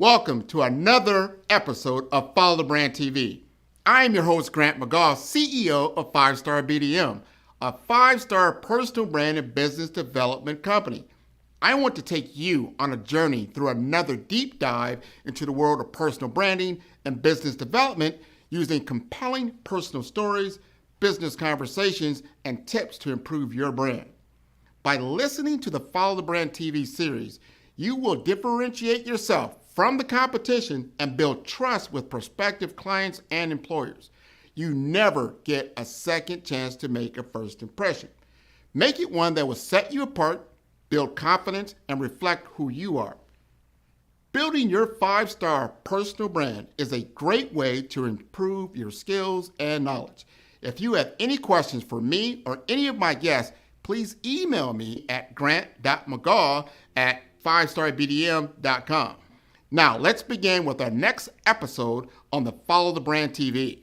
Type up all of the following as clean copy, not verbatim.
Welcome to another episode of Follow the Brand TV. I am your host, Grant McGaugh, CEO of 5-Star BDM, a 5-star personal brand and business development company. I want to take you on a journey through another deep dive into the world of personal branding and business development using compelling personal stories, business conversations, and tips to improve your brand. By listening to the Follow the Brand TV series, you will differentiate yourself from the competition and build trust with prospective clients and employers. You never get a second chance to make a first impression. Make it one that will set you apart, build confidence, and reflect who you are. Building your 5-star personal brand is a great way to improve your skills and knowledge. If you have any questions for me or any of my guests, please email me at grant.mcgaugh@5starbdm.com. Now, let's begin with our next episode on the Follow the Brand TV.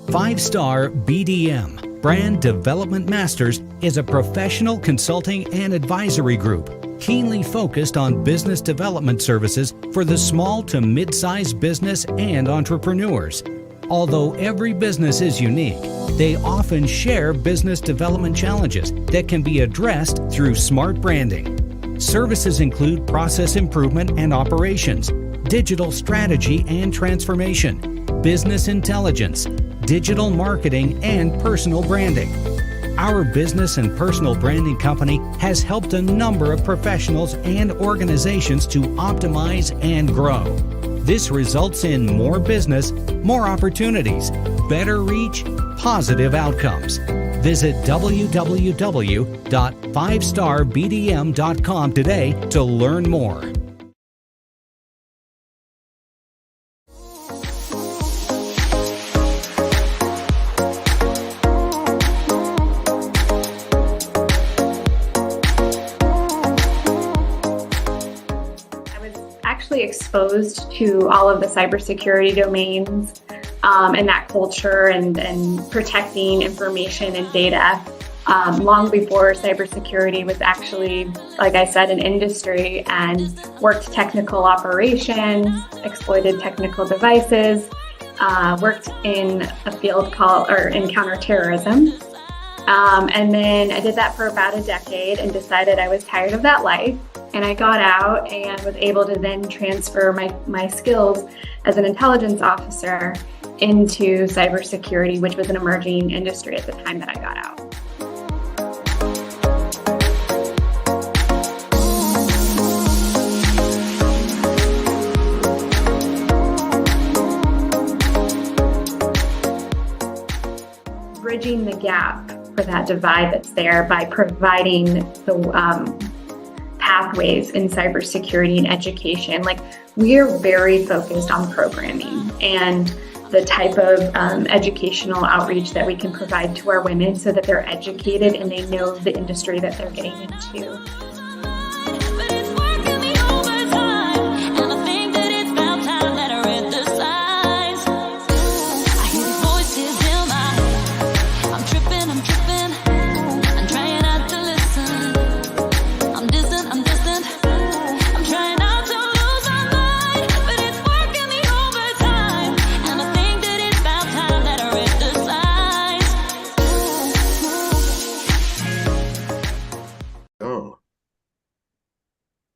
Five-Star BDM, Brand Development Masters, is a professional consulting and advisory group keenly focused on business development services for the small to mid-sized business and entrepreneurs. Although every business is unique, they often share business development challenges that can be addressed through smart branding. Services include process improvement and operations, digital strategy and transformation, business intelligence, digital marketing, and personal branding. Our business and personal branding company has helped a number of professionals and organizations to optimize and grow. This results in more business, more opportunities, better reach, positive outcomes. Visit www.5starbdm.com today to learn more. Exposed to all of the cybersecurity domains and that culture and protecting information and data long before cybersecurity was actually, like I said, an industry, and worked technical operations, exploited technical devices, worked in a field in counterterrorism. And then I did that for about a decade and decided I was tired of that life. And I got out and was able to then transfer my skills as an intelligence officer into cybersecurity, which was an emerging industry at the time that I got out. Bridging the gap for that divide that's there by providing the pathways in cybersecurity and education. Like, we are very focused on programming and the type of educational outreach that we can provide to our women so that they're educated and they know the industry that they're getting into.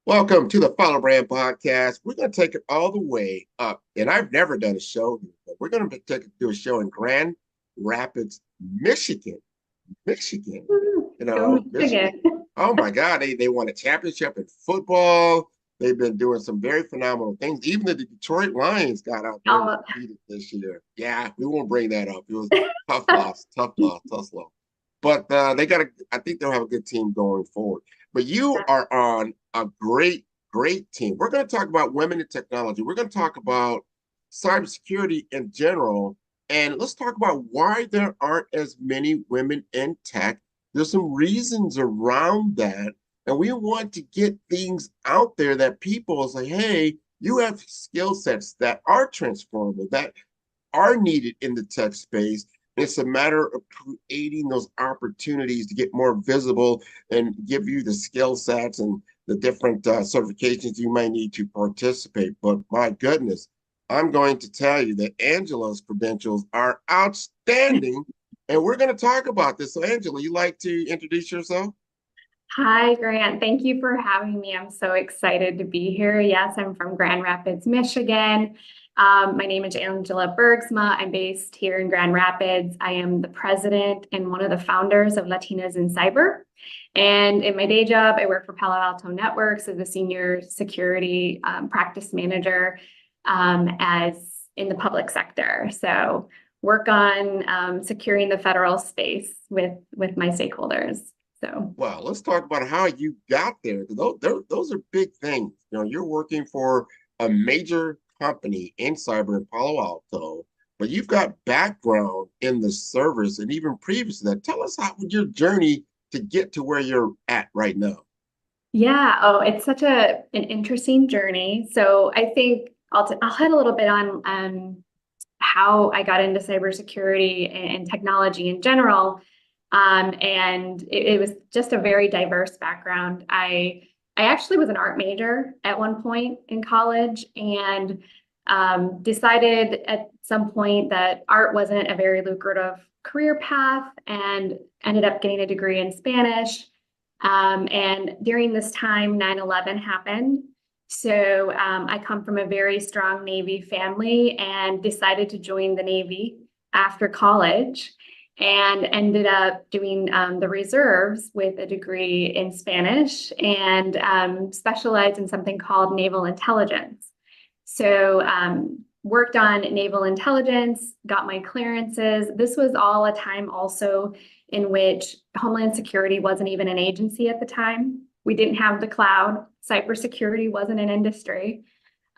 Welcome to the Follow Brand Podcast. We're going to take it all the way up, and I've never done a show here, but we're going to do a show in Grand Rapids, Michigan. Michigan. Michigan. Oh my God, they won a championship in football. They've been doing some very phenomenal things. Even the Detroit Lions got out there and beat it this year. Yeah, we won't bring that up. It was a tough loss. But I think they'll have a good team going forward. But you are on a great team. We're going to talk about women in technology. We're going to talk about cybersecurity in general. And let's talk about why there aren't as many women in tech. There's some reasons around that. And we want to get things out there that people say, hey, you have skill sets that are transferable, that are needed in the tech space. It's a matter of creating those opportunities to get more visible and give you the skill sets and the different certifications you might need to participate. But my goodness, I'm going to tell you that Angela's credentials are outstanding. And we're going to talk about this. So Angela, you like to introduce yourself? Hi, Grant. Thank you for having me. I'm so excited to be here. Yes, I'm from Grand Rapids, Michigan. My name is Angela Bergsma. I'm based here in Grand Rapids. I am the president and one of the founders of Latinas in Cyber. And in my day job, I work for Palo Alto Networks as a senior security practice manager as in the public sector. So work on securing the federal space with my stakeholders. So, well, let's talk about how you got there. Those are big things. You know, you're working for a major company in cyber in Palo Alto, but you've got background in the service and even previous to that. Tell us how your journey to get to where you're at right now. yeah, it's such an interesting journey. So I think I'll hit a little bit on how I got into cybersecurity and technology in general. And it was just a very diverse background. I actually was an art major at one point in college and decided at some point that art wasn't a very lucrative career path and ended up getting a degree in Spanish. And during this time, 9/11 happened. So I come from a very strong Navy family and decided to join the Navy after college and ended up doing the reserves with a degree in Spanish and specialized in something called naval intelligence. So worked on naval intelligence, got my clearances. This was all a time also in which Homeland Security wasn't even an agency at the time. We didn't have the cloud. Cybersecurity wasn't an industry.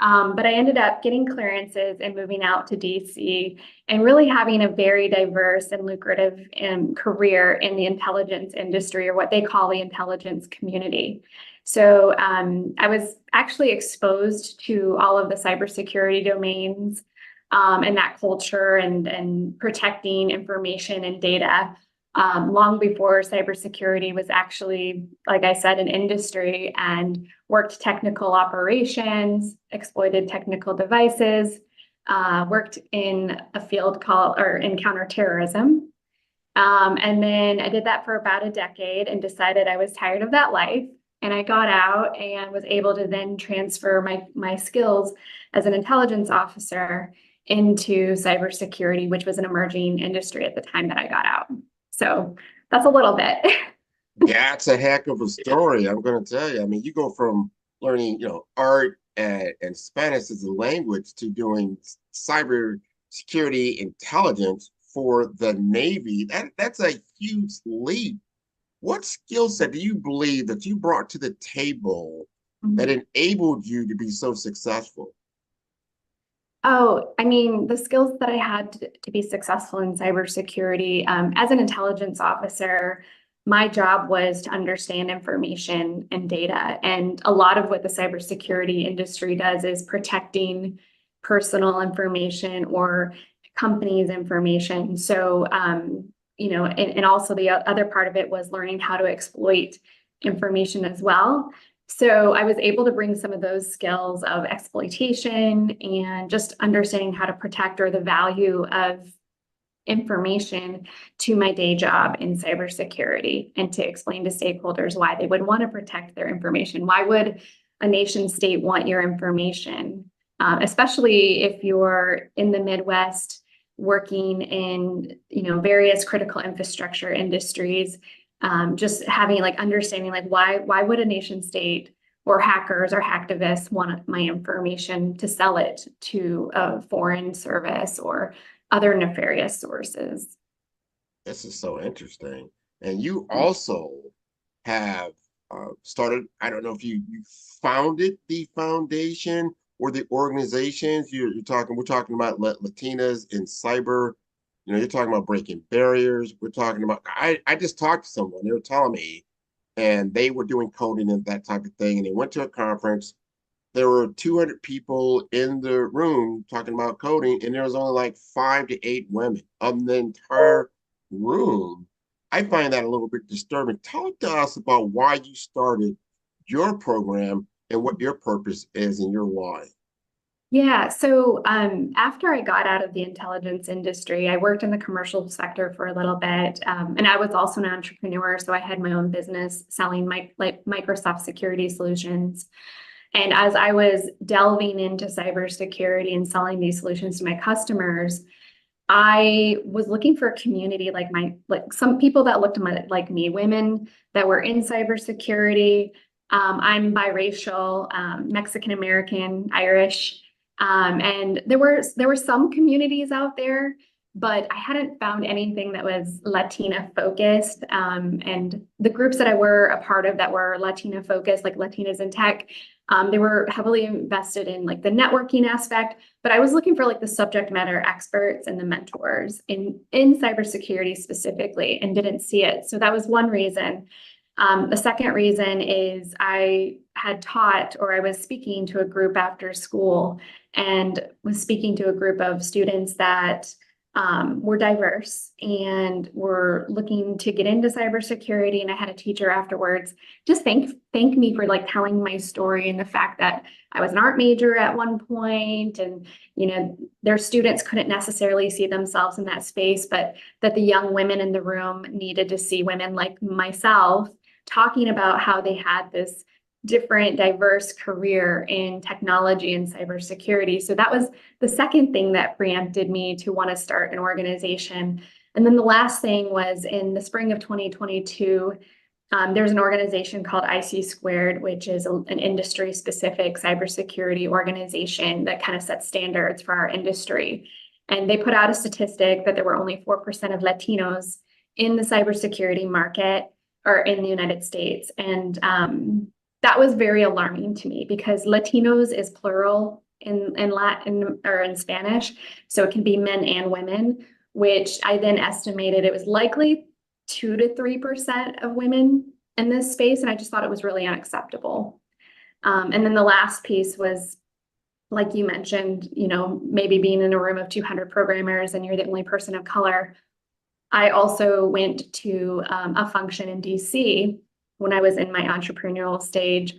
But I ended up getting clearances and moving out to DC and really having a very diverse and lucrative career in the intelligence industry, or what they call the intelligence community. So I was actually exposed to all of the cybersecurity domains and that culture and protecting information and data long before cybersecurity was actually, like I said, an industry, and worked technical operations, exploited technical devices, worked in a field called, or in counterterrorism. And then I did that for about a decade and decided I was tired of that life. And I got out and was able to then transfer my skills as an intelligence officer into cybersecurity, which was an emerging industry at the time that I got out. So that's a little bit. That's a heck of a story. I'm going to tell you. I mean, you go from learning, art and Spanish as a language to doing cyber security intelligence for the Navy. That's a huge leap. What skill set do you believe that you brought to the table that enabled you to be so successful? Oh, I mean, the skills that I had to be successful in cybersecurity, as an intelligence officer, my job was to understand information and data. And a lot of what the cybersecurity industry does is protecting personal information or companies' information. So, and also the other part of it was learning how to exploit information as well. So I was able to bring some of those skills of exploitation and just understanding how to protect, or the value of information, to my day job in cybersecurity, and to explain to stakeholders why they would want to protect their information. Why would a nation state want your information, especially if you're in the Midwest working in various critical infrastructure industries? Just having understanding why would a nation state or hackers or hacktivists want my information to sell it to a foreign service or other nefarious sources? This is so interesting. And you also have started, I don't know if you founded the foundation or the organizations. We're talking about Latinas in cyber. You're talking about breaking barriers. We're talking about, I just talked to someone, they were telling me and they were doing coding and that type of thing. And they went to a conference. There were 200 people in the room talking about coding, and there was only like 5 to 8 women of the entire room. I find that a little bit disturbing. Talk to us about why you started your program and what your purpose is and your why. Yeah, so after I got out of the intelligence industry, I worked in the commercial sector for a little bit, and I was also an entrepreneur, so I had my own business selling Microsoft security solutions. And as I was delving into cybersecurity and selling these solutions to my customers, I was looking for a community like some people that looked like me, women that were in cybersecurity. I'm biracial, Mexican American, Irish, and there were some communities out there, but I hadn't found anything that was Latina focused. And the groups that I were a part of that were Latina focused, like Latinas in Tech, they were heavily invested in like the networking aspect, but I was looking for like the subject matter experts and the mentors in cybersecurity specifically, and didn't see it. So that was one reason. The second reason is I had taught, or I was speaking to a group after school, and was speaking to a group of students that were diverse and were looking to get into cybersecurity. And I had a teacher afterwards just thank me for like telling my story, and the fact that I was an art major at one point, and their students couldn't necessarily see themselves in that space, but that the young women in the room needed to see women like myself talking about how they had this different, diverse career in technology and cybersecurity. So that was the second thing that preempted me to want to start an organization. And then the last thing was in the spring of 2022, there's an organization called IC Squared, which is an industry-specific cybersecurity organization that kind of sets standards for our industry. And they put out a statistic that there were only 4% of Latinos in the cybersecurity market, or in the United States. And that was very alarming to me, because Latinos is plural in Latin or in Spanish. So it can be men and women, which I then estimated it was likely 2 to 3% of women in this space. And I just thought it was really unacceptable. And then the last piece was, like you mentioned, maybe being in a room of 200 programmers and you're the only person of color. I also went to a function in DC when I was in my entrepreneurial stage,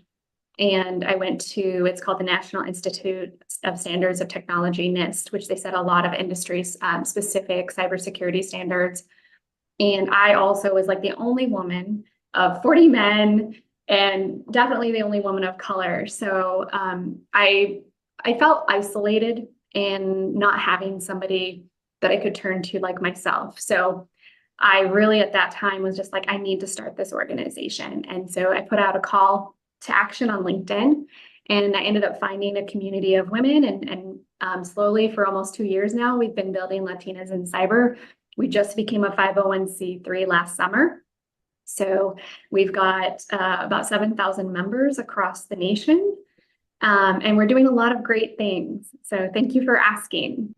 and I went to, it's called the National Institute of Standards of Technology, NIST, which they set a lot of industries specific cybersecurity standards. And I also was like the only woman of 40 men, and definitely the only woman of color. So I felt isolated and not having somebody that I could turn to like myself. So I really at that time was just like, I need to start this organization. And so I put out a call to action on LinkedIn, and I ended up finding a community of women, and slowly for almost 2 years now, we've been building Latinas in Cyber. We just became a 501c3 last summer. So we've got about 7,000 members across the nation, and we're doing a lot of great things. So thank you for asking.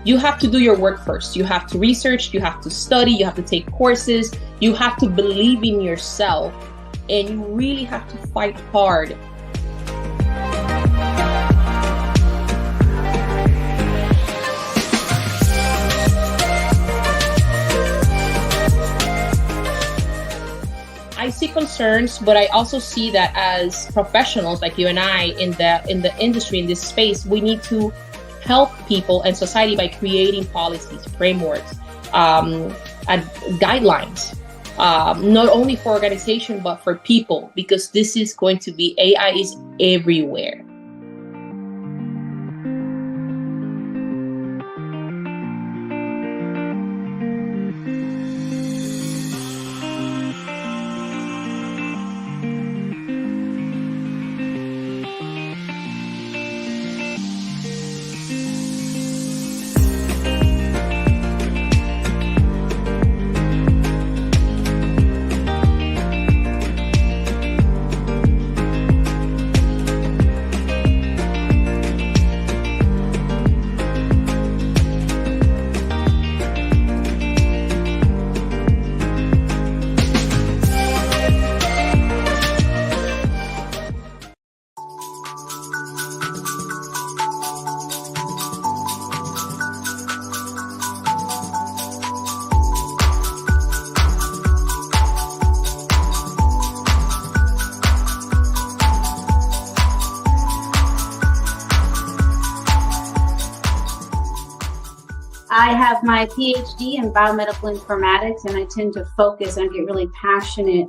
You have to do your work first. You have to research, you have to study, you have to take courses, you have to believe in yourself, and you really have to fight hard. I see concerns, but I also see that as professionals like you and I in the industry, in this space, we need to help people and society by creating policies, frameworks, and guidelines not only for organization, but for people, because this is going to be, AI is everywhere. I have my PhD in biomedical informatics, and I tend to focus and get really passionate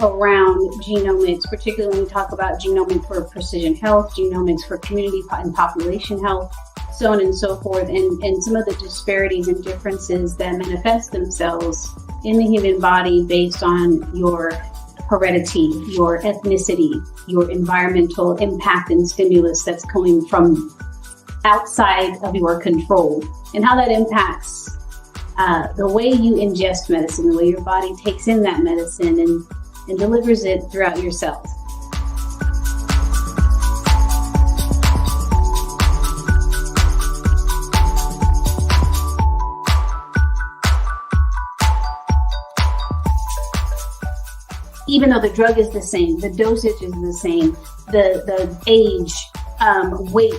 around genomics, particularly when we talk about genomics for precision health, genomics for community and population health, so on and so forth, and some of the disparities and differences that manifest themselves in the human body based on your heredity, your ethnicity, your environmental impact and stimulus that's coming from outside of your control, and how that impacts the way you ingest medicine, the way your body takes in that medicine and delivers it throughout your cells. Even though the drug is the same, the dosage is the same, the age, weight,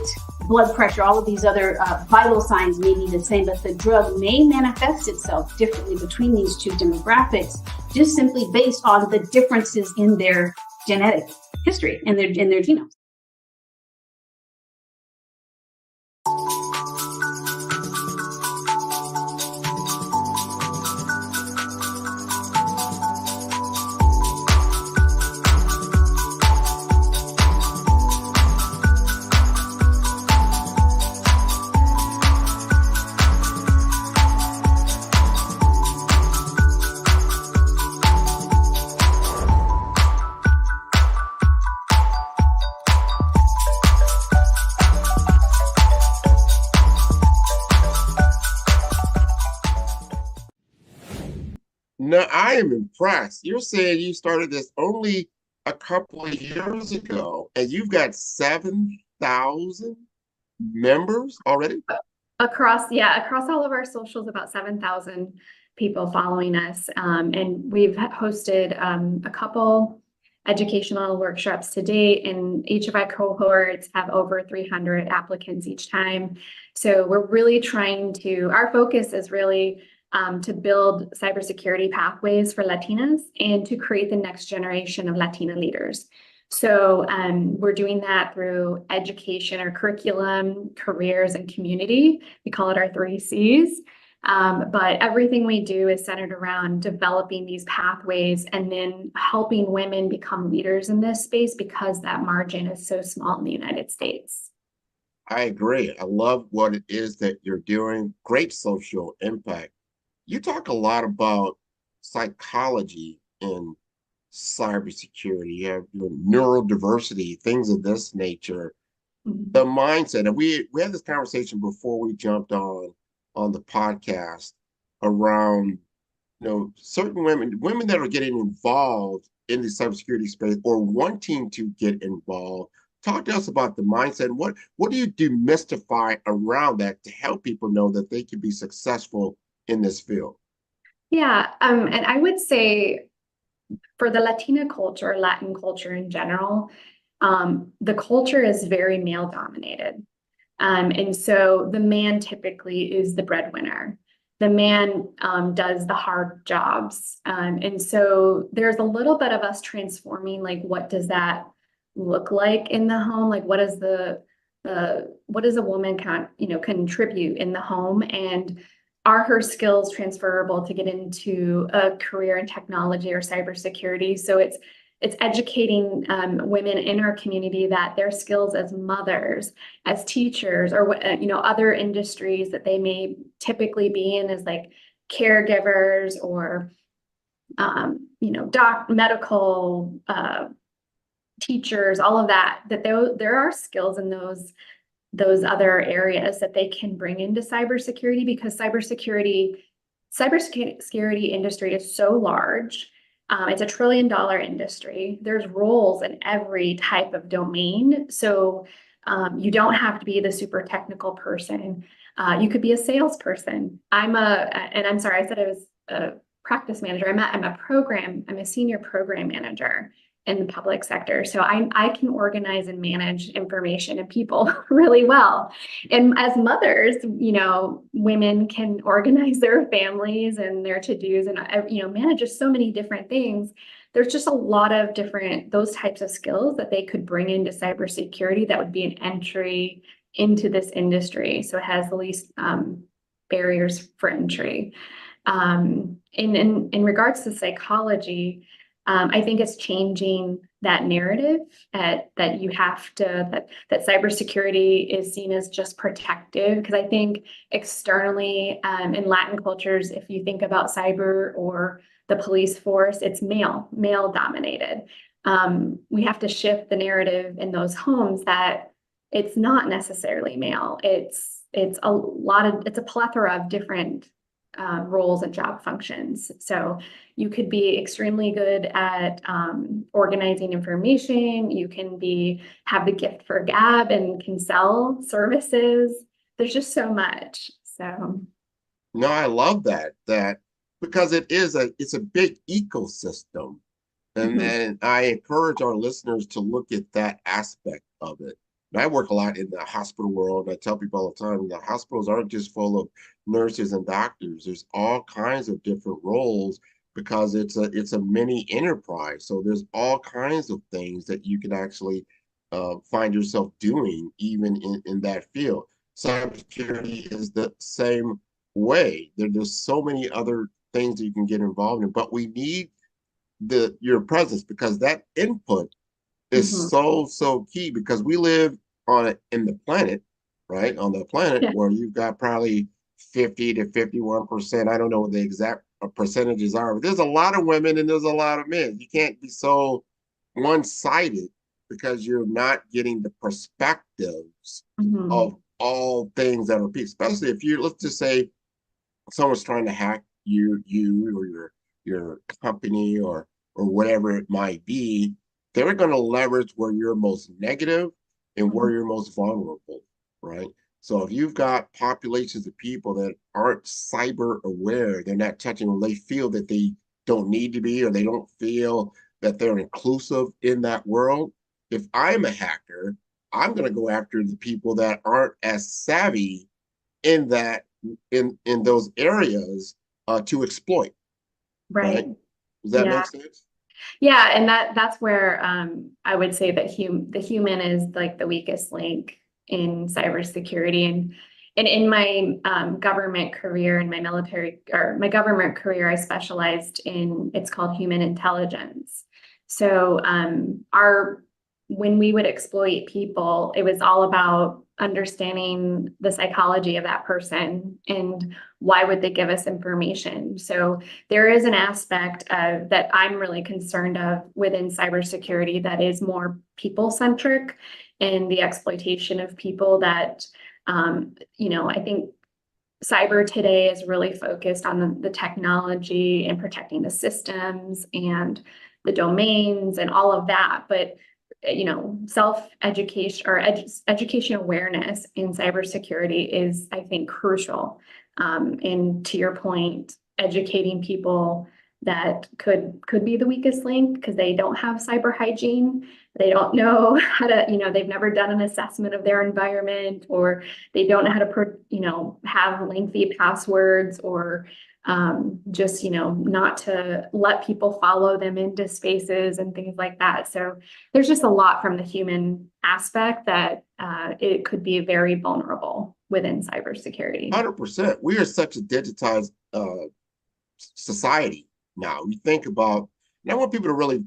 blood pressure, all of these other vital signs may be the same, but the drug may manifest itself differently between these two demographics, just simply based on the differences in their genetic history and in their genomes. Now, I am impressed. You're saying you started this only a couple of years ago, and you've got 7,000 members already? Across all of our socials, about 7,000 people following us. And we've hosted a couple educational workshops to date, and each of our cohorts have over 300 applicants each time. So we're really our focus is really to build cybersecurity pathways for Latinas and to create the next generation of Latina leaders. So we're doing that through education or curriculum, careers, and community. We call it our 3 C's. But everything we do is centered around developing these pathways and then helping women become leaders in this space because that margin is so small in the United States. I agree. I love what it is that you're doing. Great social impact. You talk a lot about psychology in cybersecurity. You have neurodiversity, things of this nature, the mindset. And we had this conversation before we jumped on the podcast around, certain women that are getting involved in the cybersecurity space or wanting to get involved. Talk to us about the mindset. What do you demystify around that to help people know that they can be successful in this field? Yeah, and I would say for the Latina culture, Latin culture in general, the culture is very male dominated. And so the man typically is the breadwinner. The man does the hard jobs. And so there's a little bit of us transforming, like, what does that look like in the home? Like, what does a woman contribute in the home? And are her skills transferable to get into a career in technology or cybersecurity? So it's educating women in our community that their skills as mothers, as teachers, or other industries that they may typically be in, as like caregivers or medical teachers, all of that, that there are skills in those other areas that they can bring into cybersecurity, because cybersecurity industry is so large. It's $1 trillion industry. There's roles in every type of domain. So you don't have to be the super technical person. You could be a salesperson. I'm sorry, I said I was a practice manager. I'm a senior program manager in the public sector. So I can organize and manage information and people really well. And as mothers, women can organize their families and their to-dos and, manage just so many different things. There's just a lot of those types of skills that they could bring into cybersecurity that would be an entry into this industry. So it has the least barriers for entry. In regards to psychology, I think it's changing that narrative that cybersecurity is seen as just protective. Because I think externally, in Latin cultures, if you think about cyber or the police force, it's male dominated. We have to shift the narrative in those homes that it's not necessarily male. It's a plethora of different roles and job functions. So you could be extremely good at organizing information. You can have the gift for gab and can sell services. There's just so much. So No, I love that because it's a big ecosystem. And I encourage our listeners to look at that aspect of it. And I work a lot in the hospital world. And I tell people all the time, the hospitals aren't just full of nurses and doctors. There's all kinds of different roles because it's a mini enterprise. So there's all kinds of things that you can actually find yourself doing even in that field. Cybersecurity is the same way. There's so many other things that you can get involved in, but we need your presence because that input is so key, because we live in the planet, right? On the planet where you've got probably 50 to 51%. I don't know what the exact percentages are, but there's a lot of women and there's a lot of men. You can't be so one-sided because you're not getting the perspectives of all things that are people, especially if let's just say someone's trying to hack you or your company or whatever it might be. They're going to leverage where you're most negative and where you're most vulnerable, right? So if you've got populations of people that aren't cyber aware, they're not touching them, they feel that they don't need to be, or they don't feel that they're inclusive in that world. If I'm a hacker, I'm going to go after the people that aren't as savvy in those areas to exploit. Right. Does that make sense? Yeah, and that's where I would say that the human is like the weakest link in cybersecurity. And in my government career, in my military or my government career, I specialized in, it's called human intelligence. So when we would exploit people, it was all about understanding the psychology of that person and why would they give us information. So there is an aspect that I'm really concerned of within cybersecurity that is more people-centric, and the exploitation of people that, I think cyber today is really focused on the technology and protecting the systems and the domains and all of that. But self-education or education awareness in cybersecurity is, I think, crucial. And to your point, educating people that could be the weakest link because they don't have cyber hygiene. They don't know how to, they've never done an assessment of their environment, or they don't know how to, have lengthy passwords, or just, not to let people follow them into spaces and things like that. So there's just a lot from the human aspect that it could be very vulnerable. within cybersecurity. 100%. We are such a digitized society now. We think about, and I want people to really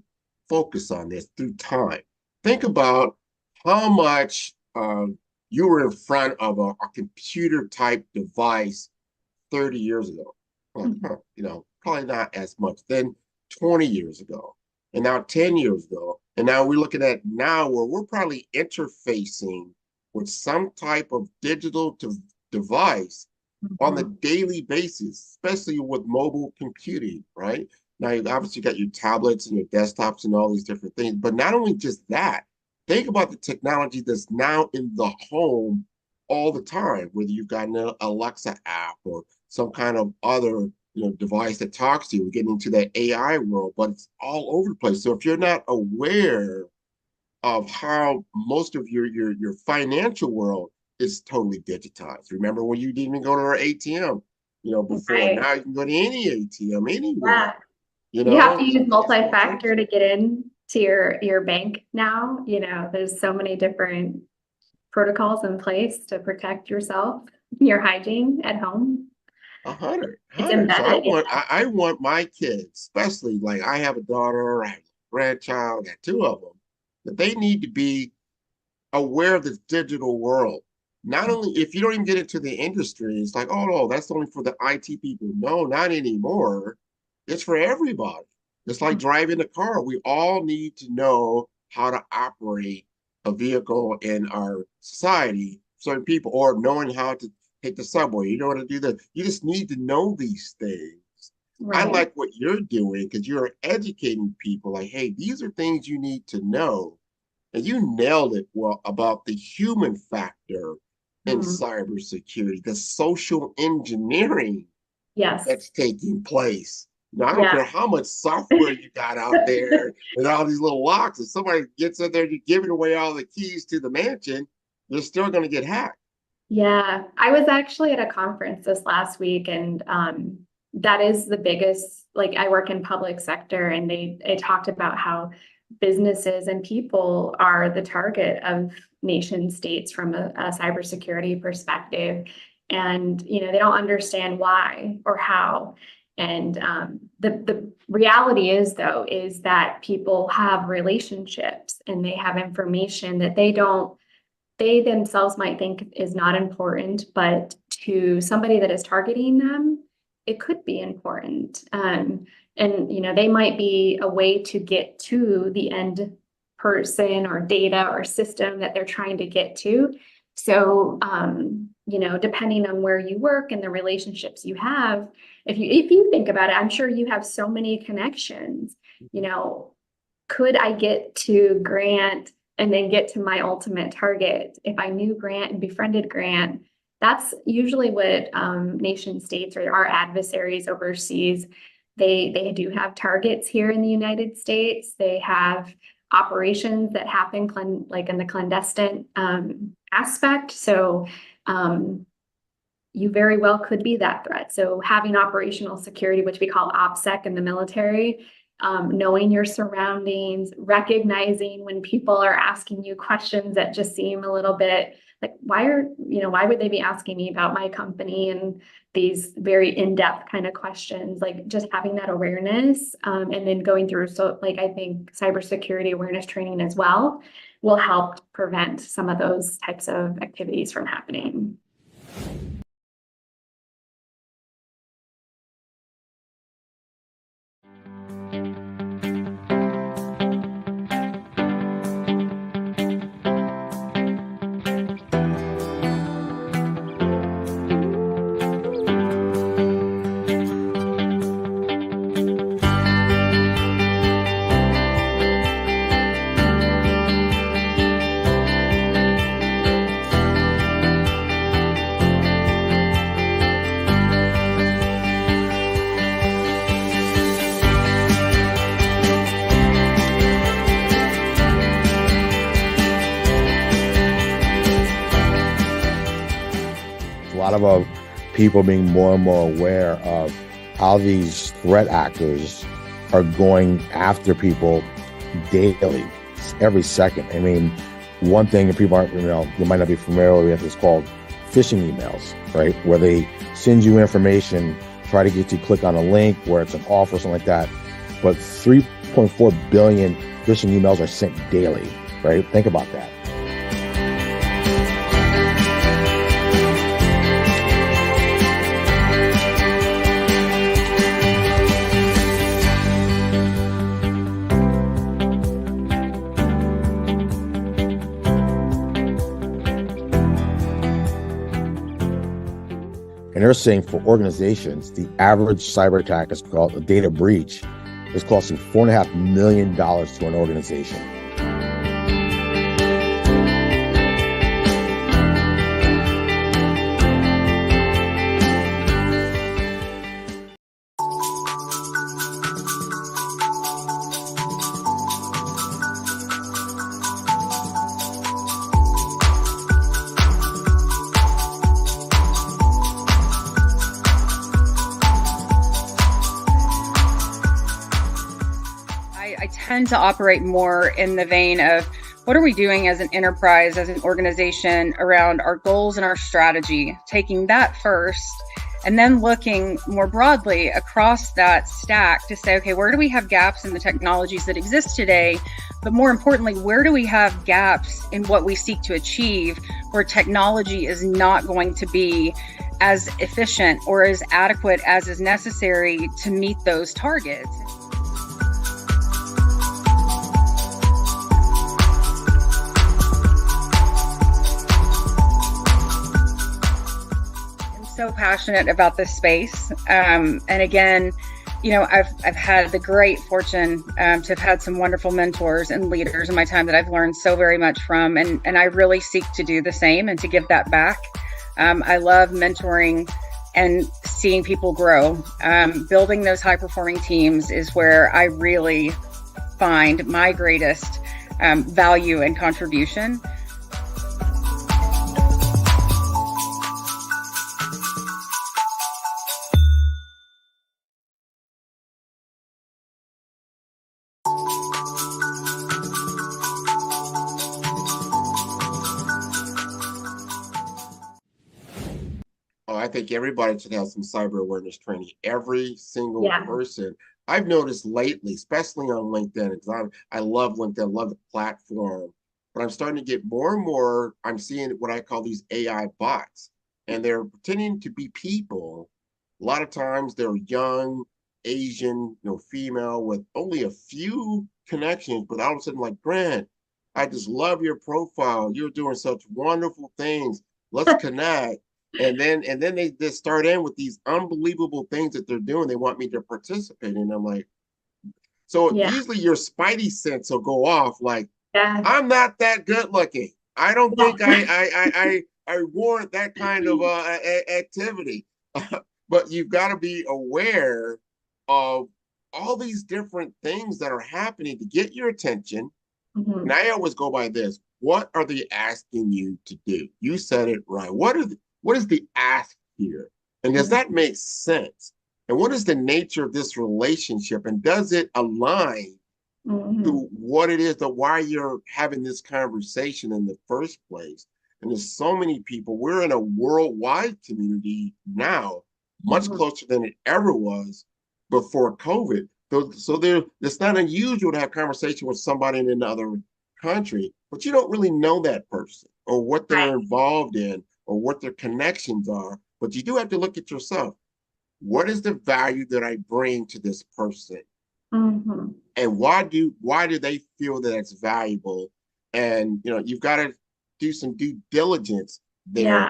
focus on this through time. Think about how much you were in front of a computer type device 30 years ago. Probably not as much. Then 20 years ago, and now 10 years ago. And now we're looking at now where we're probably interfacing with some type of digital device on the daily basis, especially with mobile computing, right? Now, you obviously got your tablets and your desktops and all these different things, but not only just that, think about the technology that's now in the home all the time, whether you've got an Alexa app or some kind of other device that talks to you. We're getting into that AI world, but it's all over the place. So if you're not aware of how most of your financial world is totally digitized. Remember when you didn't even go to our ATM, before. Right. Now you can go to any ATM anywhere. Yeah. You have to use multi-factor to get in to your bank now. There's so many different protocols in place to protect yourself, your hygiene at home. 100. It's So embedded. I want my kids, especially like I have a daughter, I have a grandchild, I got two of them, that they need to be aware of this digital world. Not only if you don't even get into the industry, it's like, oh no, that's only for the IT people. No, not anymore. It's for everybody. It's like driving a car. We all need to know how to operate a vehicle in our society. Certain people, or knowing how to take the subway, you know how to do that. You just need to know these things. Right. I like what you're doing because you're educating people like, hey, these are things you need to know. And you nailed it well about the human factor in cybersecurity, the social engineering that's taking place. Now, I don't care how much software you got out there and all these little locks. If somebody gets in there, you're giving away all the keys to the mansion, they're still going to get hacked. Yeah, I was actually at a conference this last week, and that is the biggest, like I work in public sector, and they talked about how businesses and people are the target of nation states from a cybersecurity perspective. And, they don't understand why or how. And the reality is that people have relationships and they have information that they themselves might think is not important, but to somebody that is targeting them, it could be important. And they might be a way to get to the end person or data or system that they're trying to get to. So, depending on where you work and the relationships you have, if you think about it, I'm sure you have so many connections. Could I get to Grant and then get to my ultimate target? If I knew Grant and befriended Grant, that's usually what nation states or our adversaries overseas, they do have targets here in the United States. They have operations that happen like in the clandestine aspect. So you very well could be that threat. So having operational security, which we call OPSEC in the military, knowing your surroundings, recognizing when people are asking you questions that just seem a little bit like, why would they be asking me about my company and these very in-depth kind of questions, like just having that awareness and then going through. So like, I think cybersecurity awareness training as well will help prevent some of those types of activities from happening. A lot of people being more and more aware of how these threat actors are going after people daily, every second. I mean, one thing that people aren't, they might not be familiar with is called phishing emails, right? Where they send you information, try to get you to click on a link where it's an offer or something like that. But 3.4 billion phishing emails are sent daily, right? Think about that. And they're saying for organizations, the average cyber attack is called a data breach, is costing $4.5 million to an organization. I tend to operate more in the vein of what are we doing as an enterprise, as an organization around our goals and our strategy, taking that first, and then looking more broadly across that stack to say, okay, where do we have gaps in the technologies that exist today? But more importantly, where do we have gaps in what we seek to achieve where technology is not going to be as efficient or as adequate as is necessary to meet those targets? So passionate about this space. And again, you know, I've had the great fortune to have had some wonderful mentors and leaders in my time that I've learned so very much from. And I really seek to do the same and to give that back. I love mentoring and seeing people grow. Building those high performing teams is where I really find my greatest value and contribution. Oh, I think everybody should have some cyber awareness training. Every single person. I've noticed lately, especially on LinkedIn, because I love LinkedIn, love the platform, but I'm starting to get more and more, I'm seeing what I call these AI bots, and they're pretending to be people. A lot of times they're young, Asian, female with only a few connections, but all of a sudden like, Grant, I just love your profile. You're doing such wonderful things. Let's connect. And then they just start in with these unbelievable things that they're doing. They want me to participate. And I'm like, so usually your spidey sense will go off like, I'm not that good looking. I don't think I warrant that kind of activity. But you've got to be aware of all these different things that are happening to get your attention. Mm-hmm. And I always go by this. What are they asking you to do? You said it right. What is the ask here? And does that make sense? And what is the nature of this relationship? And does it align to what it is, why you're having this conversation in the first place? And there's so many people. We're in a worldwide community now, much closer than it ever was before COVID. So it's not unusual to have conversation with somebody in another country, but you don't really know that person or what they're involved in, or what their connections are, but you do have to look at yourself. What is the value that I bring to this person? Mm-hmm. And why do they feel that it's valuable? And you've got to do some due diligence there. Yeah.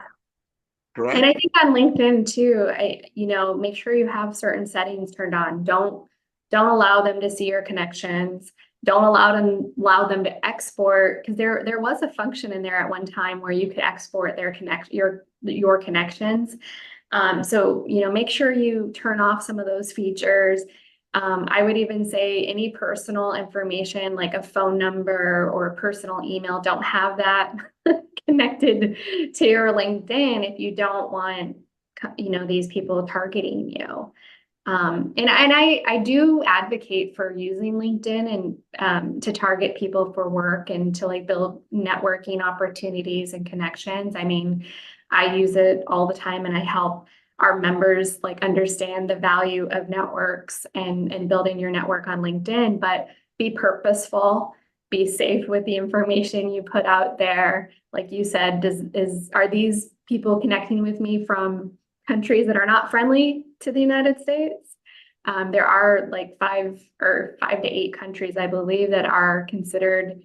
Correct? And I think on LinkedIn too, make sure you have certain settings turned on. Don't allow them to see your connections. Don't allow them to export, because there was a function in there at one time where you could export your connections. So make sure you turn off some of those features. I would even say any personal information like a phone number or a personal email, don't have that connected to your LinkedIn if you don't want these people targeting you. And I do advocate for using LinkedIn and to target people for work and to build networking opportunities and connections. I mean, I use it all the time, and I help our members like understand the value of networks and building your network on LinkedIn, but be purposeful, be safe with the information you put out there. Like you said, are these people connecting with me from countries that are not friendly to the United States? There are like 5 to 8 countries, I believe, that are considered,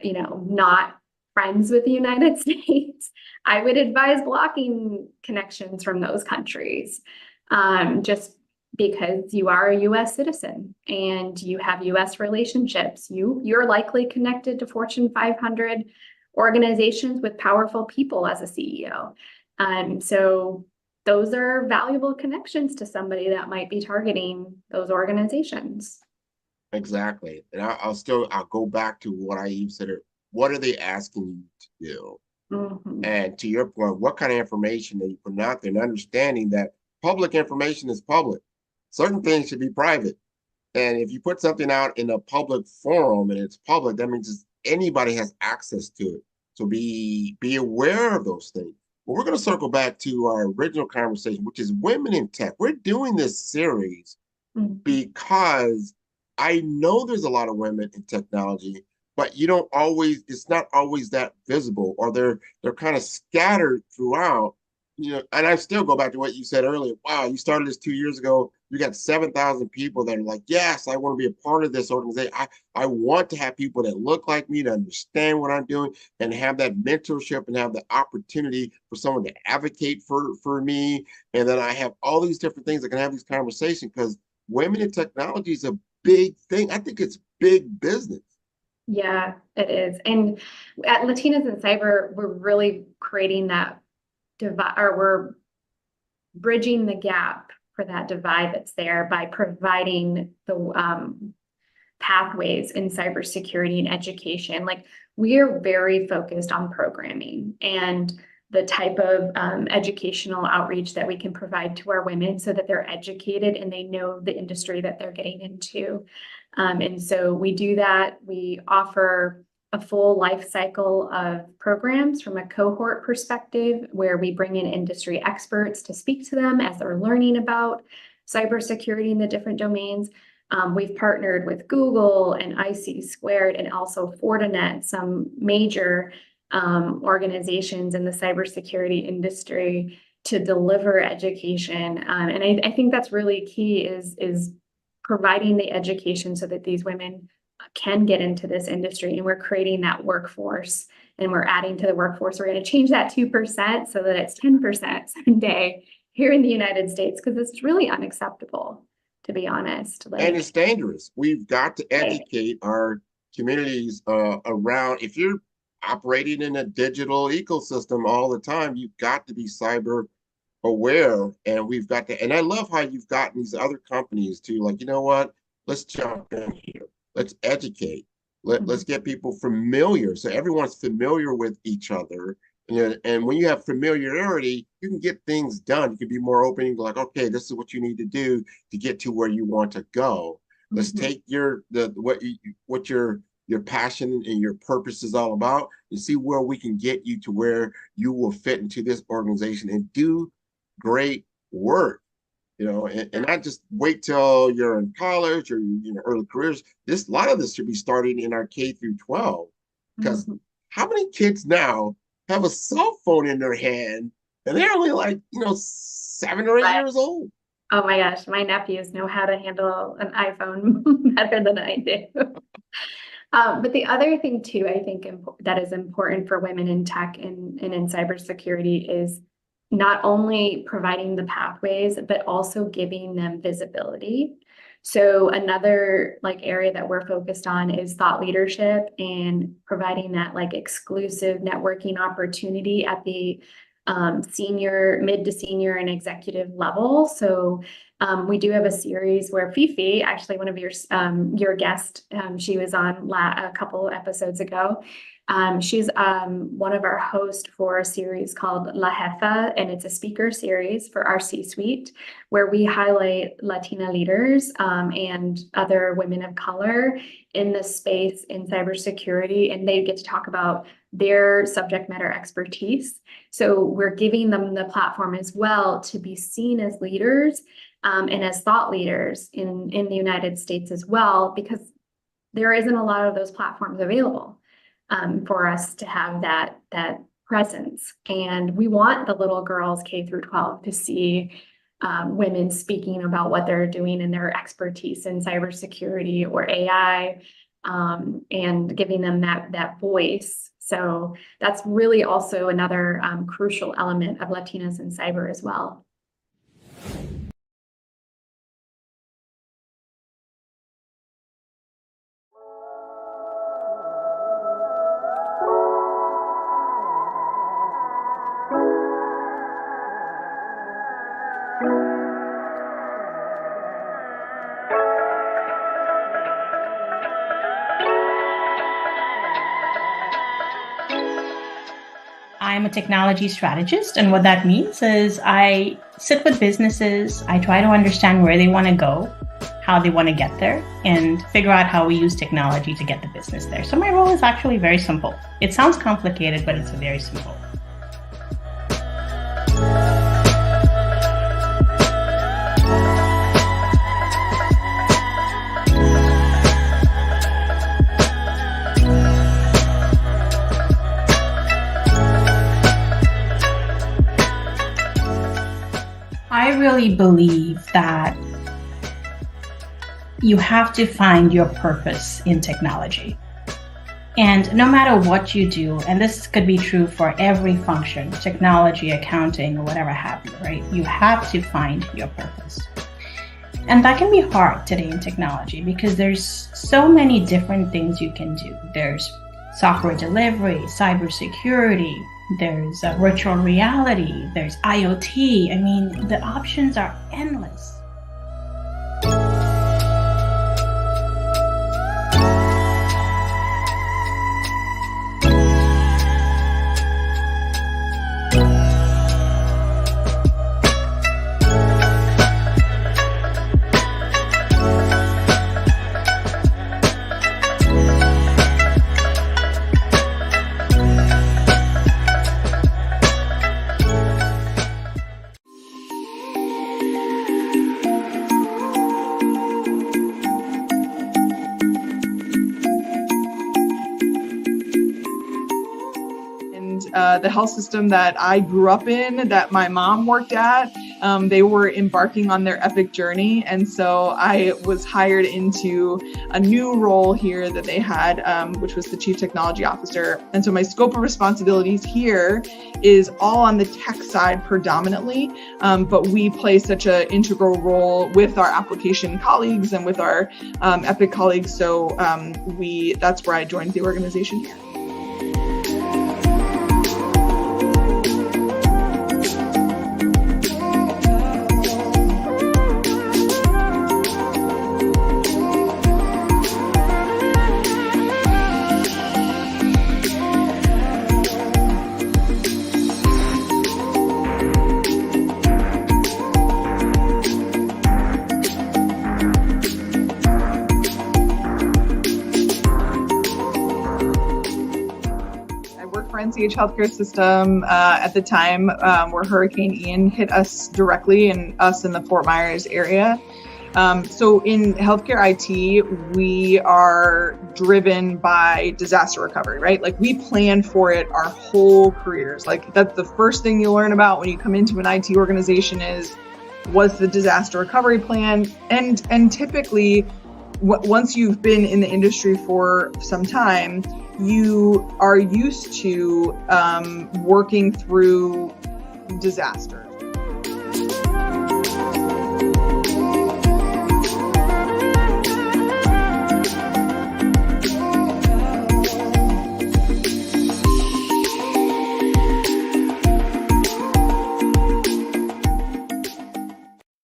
not friends with the United States. I would advise blocking connections from those countries, just because you are a US citizen and you have US relationships. You're likely connected to Fortune 500 organizations with powerful people as a CEO. So those are valuable connections to somebody that might be targeting those organizations. Exactly. And I'll go back to what I even said. What are they asking you to do? Mm-hmm. And to your point, what kind of information are you putting out there, and understanding that public information is public. Certain things should be private. And if you put something out in a public forum and it's public, that means anybody has access to it. So be aware of those things. But we're going to circle back to our original conversation, which is women in tech. We're doing this series because I know there's a lot of women in technology, but it's not always that visible, or they're kind of scattered throughout. And I still go back to what you said earlier. Wow, you started this 2 years ago. You got 7,000 people that are like, yes, I want to be a part of this organization. I want to have people that look like me, to understand what I'm doing, and have that mentorship and have the opportunity for someone to advocate for me. And then I have all these different things that can have these conversations, because women in technology is a big thing. I think it's big business. Yeah, it is. And at Latinas in Cyber, we're really creating that divide, or we're bridging the gap for that divide that's there by providing the pathways in cybersecurity and education. Like, we are very focused on programming and the type of educational outreach that we can provide to our women so that they're educated and they know the industry that they're getting into. And so we do that. We offer a full life cycle of programs from a cohort perspective, where we bring in industry experts to speak to them as they're learning about cybersecurity in the different domains. We've partnered with Google and IC Squared and also Fortinet, some major organizations in the cybersecurity industry, to deliver education. And I think that's really key, is providing the education so that these women can get into this industry. And we're creating that workforce, and we're adding to the workforce. We're going to change that 2% so that it's 10% someday here in the United States, because it's really unacceptable, to be honest. And it's dangerous. We've got to educate our communities around. If you're operating in a digital ecosystem all the time, you've got to be cyber aware. And we've got to, and I love how you've gotten these other companies to, like, you know what, let's jump in here. Let's educate. Let's get people familiar, so everyone's familiar with each other. And when you have familiarity, you can get things done. You can be more open. You can go like, okay, this is what you need to do to get to where you want to go. Let's take what your passion and your purpose is all about, and see where we can get you to where you will fit into this organization and do great work. And not just wait till you're in college or early careers. A lot of this should be starting in our K through 12, because how many kids now have a cell phone in their hand, and they're only like 7 or 8 years old? Oh my gosh, my nephews know how to handle an iPhone better than I do. But the other thing too, I think that is important for women in tech and in cybersecurity, is not only providing the pathways, but also giving them visibility. So another like area that we're focused on is thought leadership, and providing that like exclusive networking opportunity at the mid to senior and executive level. So We do have a series where Fifi, actually one of your guest, she was on a couple episodes ago. She's one of our hosts for a series called La Jefa, and it's a speaker series for our C-suite where we highlight Latina leaders and other women of color in the space in cybersecurity, and they get to talk about their subject matter expertise. So we're giving them the platform as well to be seen as leaders and as thought leaders in the United States as well, because there isn't a lot of those platforms available for us to have that presence. And we want the little girls K through 12 to see women speaking about what they're doing and their expertise in cybersecurity or AI, and giving them that voice. So that's really also another crucial element of Latinas in cyber as well. I'm a technology strategist, and what that means is I sit with businesses, I try to understand where they want to go, how they want to get there, and figure out how we use technology to get the business there. So my role is actually very simple. It sounds complicated, but it's very simple. I really believe that you have to find your purpose in technology. And no matter what you do, and this could be true for every function, technology, accounting, or whatever have you, right? You have to find your purpose. And that can be hard today in technology because there's so many different things you can do. There's software delivery, cybersecurity, there's virtual reality, there's IoT. I mean, the options are endless. The health system that I grew up in, that my mom worked at, they were embarking on their epic journey. And so I was hired into a new role here that they had, which was the Chief Technology Officer. And so my scope of responsibilities here is all on the tech side predominantly, but we play such an integral role with our application colleagues and with our epic colleagues. So that's where I joined the organization here. NCH healthcare system at the time where Hurricane Ian hit us directly, and us in the Fort Myers area. So in healthcare IT, we are driven by disaster recovery, right? Like we plan for it our whole careers. Like that's the first thing you learn about when you come into an IT organization is what's the disaster recovery plan? And typically, once you've been in the industry for some time, you are used to working through disasters.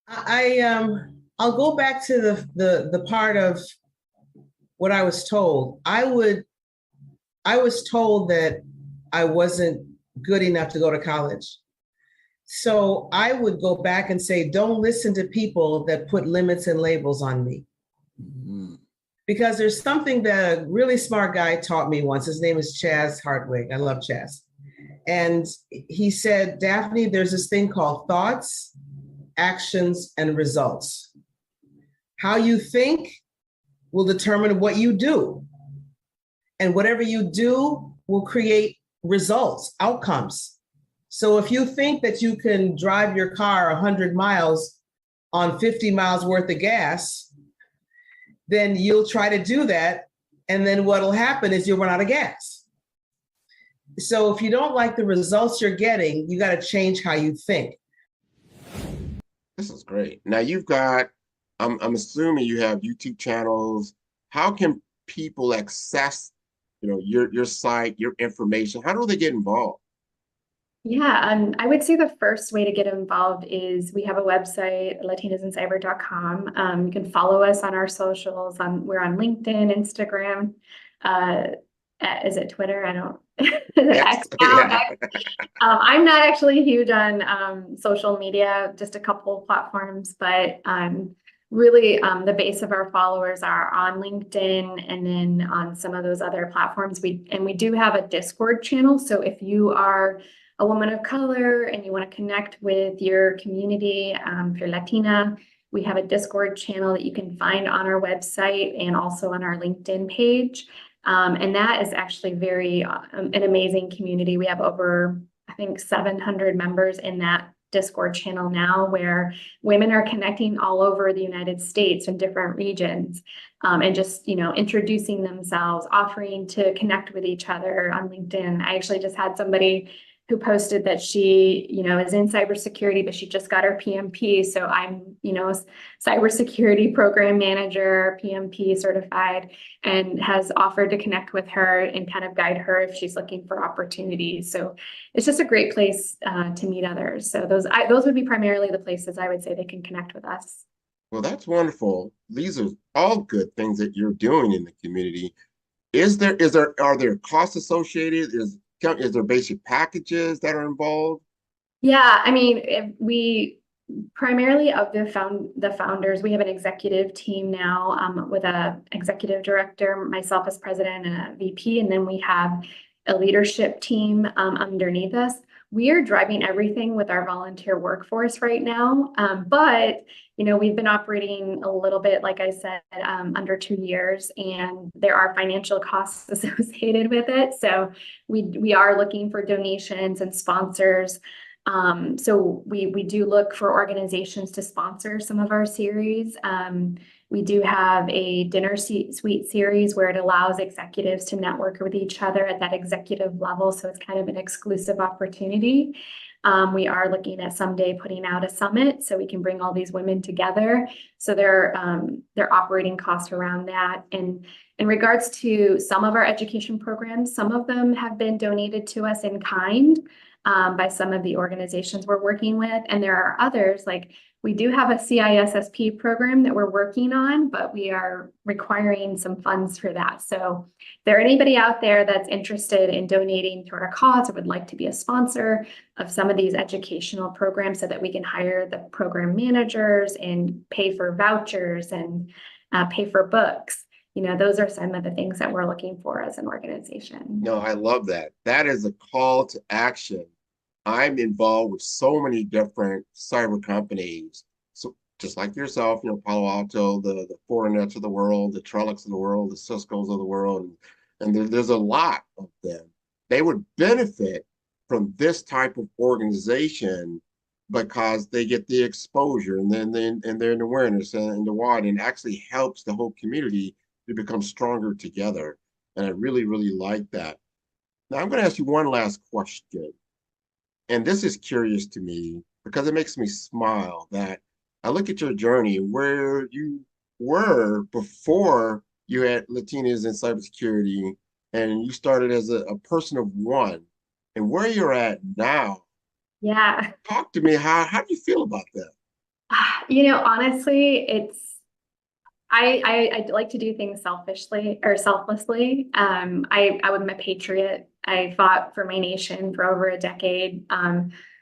I I'll go back to the part of what I was told. I was told that I wasn't good enough to go to college. So I would go back and say, don't listen to people that put limits and labels on me. Mm-hmm. Because there's something that a really smart guy taught me once. His name is Chaz Hartwig. I love Chaz. And he said, Daphne, there's this thing called thoughts, actions, and results. How you think will determine what you do. And whatever you do will create results, outcomes. So if you think that you can drive your car 100 miles on 50 miles worth of gas, then you'll try to do that. And then what'll happen is you'll run out of gas. So if you don't like the results you're getting, you got to change how you think. This is great. Now you've got, I'm assuming you have YouTube channels. How can people access, your site, your information? How do they get involved? Yeah, I would say the first way to get involved is we have a website, latinasincyber.com. You can follow us on our socials. We're on LinkedIn, Instagram. Is it Twitter? I don't. X now? I'm not actually huge on social media, just a couple of platforms, but really the base of our followers are on LinkedIn and then on some of those other platforms. We do have a Discord channel. So if you are a woman of color and you want to connect with your community, if you're Latina, we have a Discord channel that you can find on our website and also on our LinkedIn page. And that is actually an amazing community. We have over, I think, 700 members in that Discord channel now, where women are connecting all over the United States in different regions, and just, introducing themselves, offering to connect with each other on LinkedIn. I actually just had somebody who posted that she, is in cybersecurity, but she just got her PMP. So I'm, cybersecurity program manager, PMP certified, and has offered to connect with her and kind of guide her if she's looking for opportunities. So it's just a great place to meet others. So those would be primarily the places I would say they can connect with us. Well, that's wonderful. These are all good things that you're doing in the community. Are there costs associated? Is there basic packages that are involved? Yeah, I mean, we primarily of the founders, we have an executive team now with a executive director, myself as president and a VP, and then we have a leadership team underneath us. We are driving everything with our volunteer workforce right now, but we've been operating a little bit, like I said, under 2 years, and there are financial costs associated with it. So we are looking for donations and sponsors. So we do look for organizations to sponsor some of our series. We do have a dinner suite series where it allows executives to network with each other at that executive level. So it's kind of an exclusive opportunity. We are looking at someday putting out a summit so we can bring all these women together. So there are operating costs around that. And in regards to some of our education programs, some of them have been donated to us in kind by some of the organizations we're working with. And there are others, like we do have a CISSP program that we're working on, but we are requiring some funds for that. So if there anybody out there that's interested in donating to our cause or would like to be a sponsor of some of these educational programs so that we can hire the program managers and pay for vouchers and pay for books, those are some of the things that we're looking for as an organization. No, I love that. That is a call to action. I'm involved with so many different cyber companies. So just like yourself, Palo Alto, the Fortinets of the world, the Trellix of the world, the Ciscos of the world, and there's a lot of them. They would benefit from this type of organization because they get the exposure and then they're in awareness and the wide, and actually helps the whole community to become stronger together. And I really, really like that. Now I'm going to ask you one last question. And this is curious to me because it makes me smile that I look at your journey where you were before you had Latinas in cybersecurity, and you started as a person of one, and where you're at now. Yeah. Talk to me. How do you feel about that? Honestly, I like to do things selfishly or selflessly. I'm a patriot. I fought for my nation for over a decade.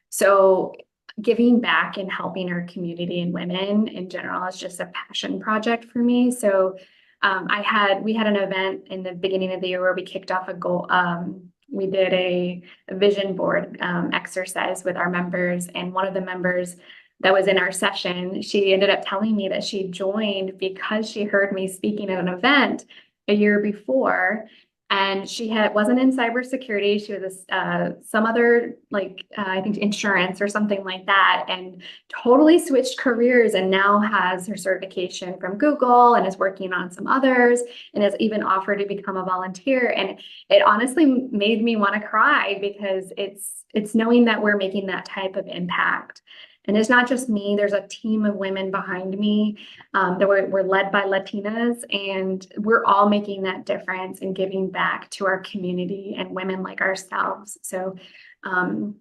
So giving back and helping our community and women in general is just a passion project for me. So we had an event in the beginning of the year where we kicked off a goal. We did a vision board exercise with our members, and one of the members that was in our session, she ended up telling me that she joined because she heard me speaking at an event a year before, and she wasn't in cybersecurity. She was some other I think insurance or something like that, and totally switched careers, and now has her certification from Google and is working on some others, and has even offered to become a volunteer. And it honestly made me want to cry, because it's knowing that we're making that type of impact. And it's not just me, there's a team of women behind me that we're led by Latinas, and we're all making that difference and giving back to our community and women like ourselves. So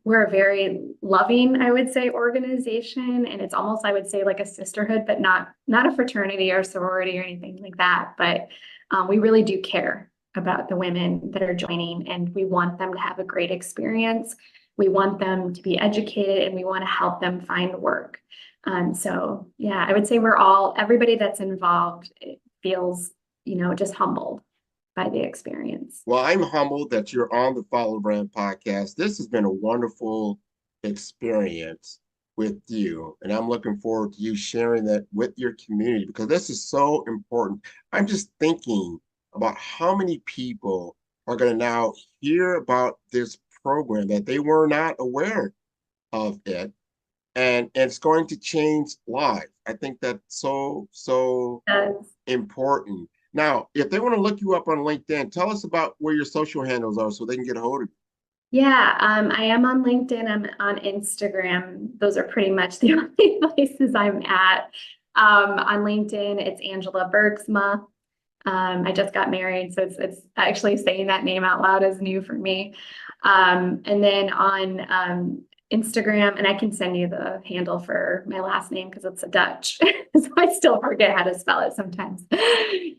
we're a very loving, I would say, organization, and it's almost, I would say, like a sisterhood, but not a fraternity or sorority or anything like that. But we really do care about the women that are joining, and we want them to have a great experience. We want them to be educated, and we want to help them find work. So yeah, I would say everybody that's involved feels, just humbled by the experience. Well, I'm humbled that you're on the Follow Brand podcast. This has been a wonderful experience with you, and I'm looking forward to you sharing that with your community, because this is so important. I'm just thinking about how many people are going to now hear about this program that they were not aware of it, and it's going to change lives. I think that's so important. Now, if they want to look you up on LinkedIn, tell us about where your social handles are so they can get a hold of you. Yeah, I am on LinkedIn. I'm on Instagram. Those are pretty much the only places I'm at. On LinkedIn, it's Angela Bergsma. I just got married, so it's actually saying that name out loud is new for me. And then on Instagram, and I can send you the handle for my last name because it's a Dutch, so I still forget how to spell it sometimes.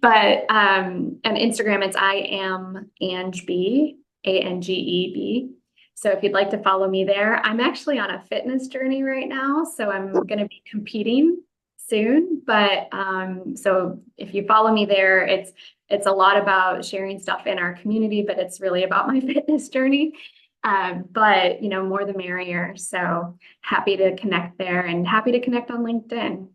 But on Instagram, it's I am Ange B, ANGEB. So if you'd like to follow me there, I'm actually on a fitness journey right now, so I'm going to be competing soon. But so if you follow me there, it's a lot about sharing stuff in our community, but it's really about my fitness journey. But more the merrier. So happy to connect there, and happy to connect on LinkedIn.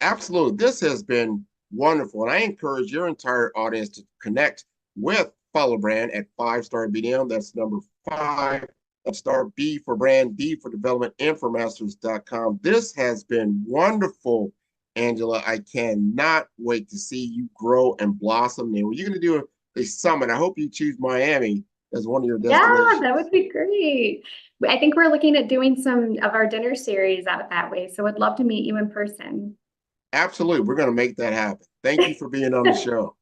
Absolutely. This has been wonderful. And I encourage your entire audience to connect with Follow Brand at 5-Star BDM. That's number 5. That's star B for brand, D for development, Infomasters.com. This has been wonderful, Angela. I cannot wait to see you grow and blossom. And when you're going to do a summit, I hope you choose Miami as one of your destinations. Yeah, that would be great. I think we're looking at doing some of our dinner series out that way. So I'd love to meet you in person. Absolutely. We're going to make that happen. Thank you for being on the show.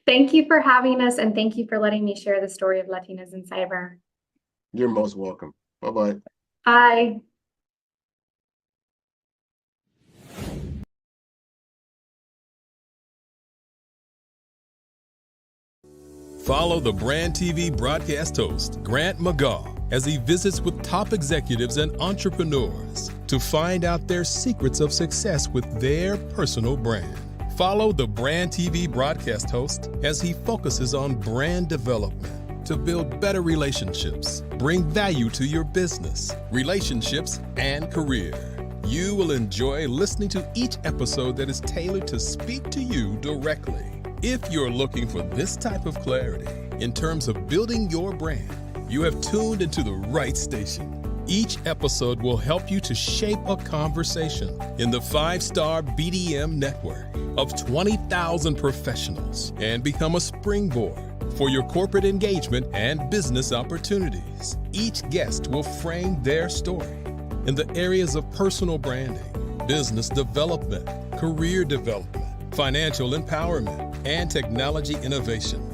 Thank you for having us, and thank you for letting me share the story of Latinas in cyber. You're most welcome. Bye-bye. Bye. Follow the Brand TV broadcast host, Grant McGaw, as he visits with top executives and entrepreneurs to find out their secrets of success with their personal brand. Follow the Brand TV broadcast host as he focuses on brand development to build better relationships, bring value to your business, relationships, and career. You will enjoy listening to each episode that is tailored to speak to you directly. If you're looking for this type of clarity in terms of building your brand, you have tuned into the right station. Each episode will help you to shape a conversation in the 5-Star BDM network of 20,000 professionals and become a springboard for your corporate engagement and business opportunities. Each guest will frame their story in the areas of personal branding, business development, career development, financial empowerment, and technology innovation.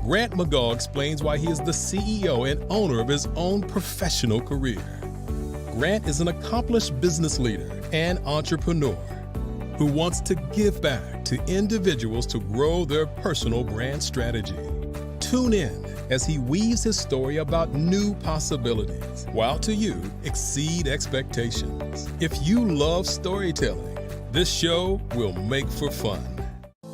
Grant McGaw explains why he is the CEO and owner of his own professional career. Grant is an accomplished business leader and entrepreneur who wants to give back to individuals to grow their personal brand strategy. Tune in as he weaves his story about new possibilities, while to you exceed expectations. If you love storytelling, this show will make for fun.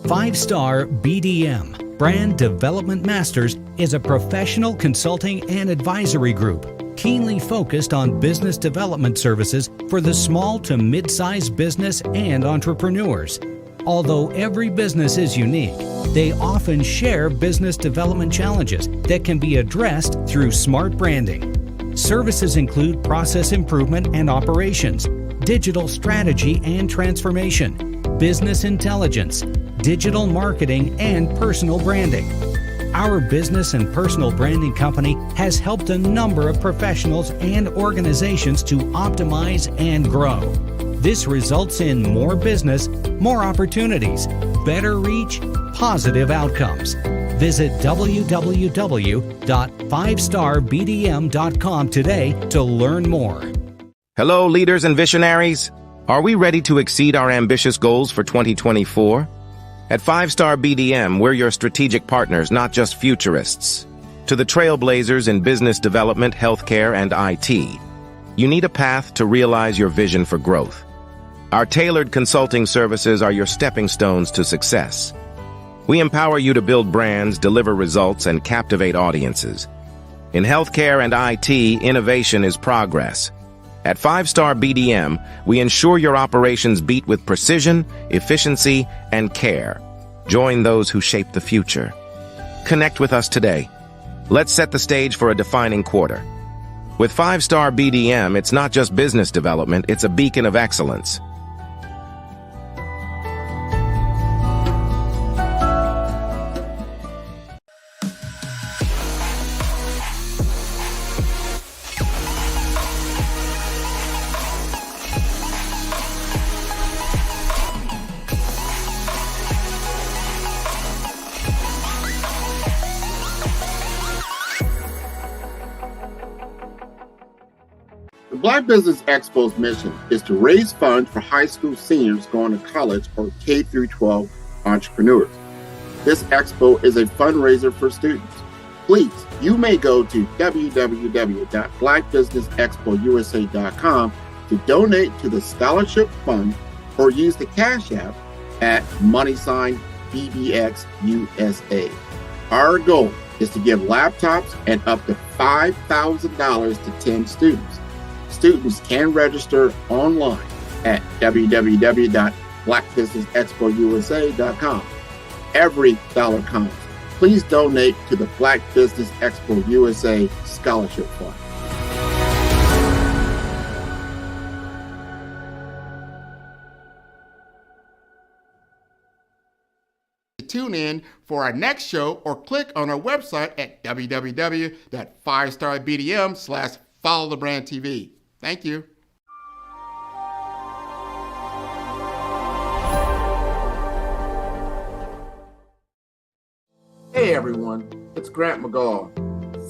5-Star BDM, Brand Development Masters, is a professional consulting and advisory group keenly focused on business development services for the small to mid-sized business and entrepreneurs. Although every business is unique, they often share business development challenges that can be addressed through smart branding. Services include process improvement and operations, digital strategy and transformation, business intelligence, digital marketing, and personal branding. Our business and personal branding company has helped a number of professionals and organizations to optimize and grow. This results in more business, more opportunities, better reach, positive outcomes. Visit www.5starbdm.com today to learn more. Hello, leaders and visionaries. Are we ready to exceed our ambitious goals for 2024? At 5-Star BDM, we're your strategic partners, not just futurists. To the trailblazers in business development, healthcare, and IT, you need a path to realize your vision for growth. Our tailored consulting services are your stepping stones to success. We empower you to build brands, deliver results, and captivate audiences. In healthcare and IT, innovation is progress. At 5-Star BDM, we ensure your operations beat with precision, efficiency, and care. Join those who shape the future. Connect with us today. Let's set the stage for a defining quarter. With 5-Star BDM, it's not just business development, it's a beacon of excellence. The Black Business Expo's mission is to raise funds for high school seniors going to college or K-12 entrepreneurs. This expo is a fundraiser for students. Please, you may go to www.blackbusinessexpousa.com to donate to the scholarship fund or use the Cash App at $BBXUSA. Our goal is to give laptops and up to $5,000 to 10 students. Students can register online at www.blackbusinessexpousa.com. Every dollar counts. Please donate to the Black Business Expo USA Scholarship Fund. Tune in for our next show or click on our website at www.5starbdm/followthebrandtv. Thank you. Hey everyone, it's Grant McGaw,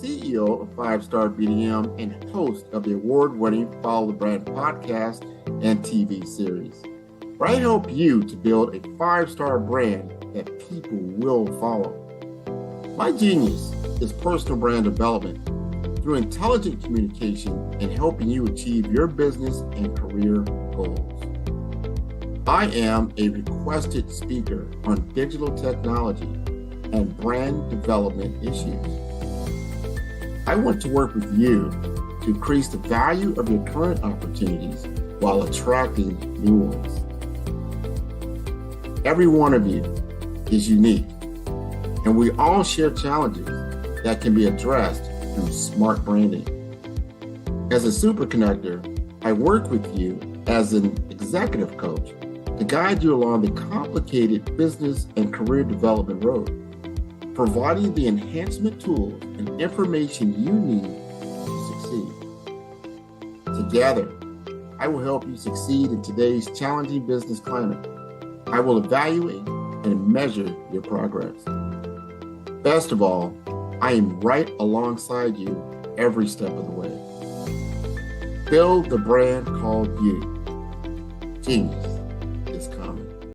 CEO of 5-Star BDM and host of the award-winning Follow the Brand podcast and TV series, where I help you to build a 5-star brand that people will follow. My genius is personal brand development through intelligent communication and helping you achieve your business and career goals. I am a requested speaker on digital technology and brand development issues. I want to work with you to increase the value of your current opportunities while attracting new ones. Every one of you is unique, and we all share challenges that can be addressed through smart branding. As a super connector, I work with you as an executive coach to guide you along the complicated business and career development road, providing the enhancement tools and information you need to succeed. Together, I will help you succeed in today's challenging business climate. I will evaluate and measure your progress. Best of all, I am right alongside you every step of the way. Build the brand called you. teams.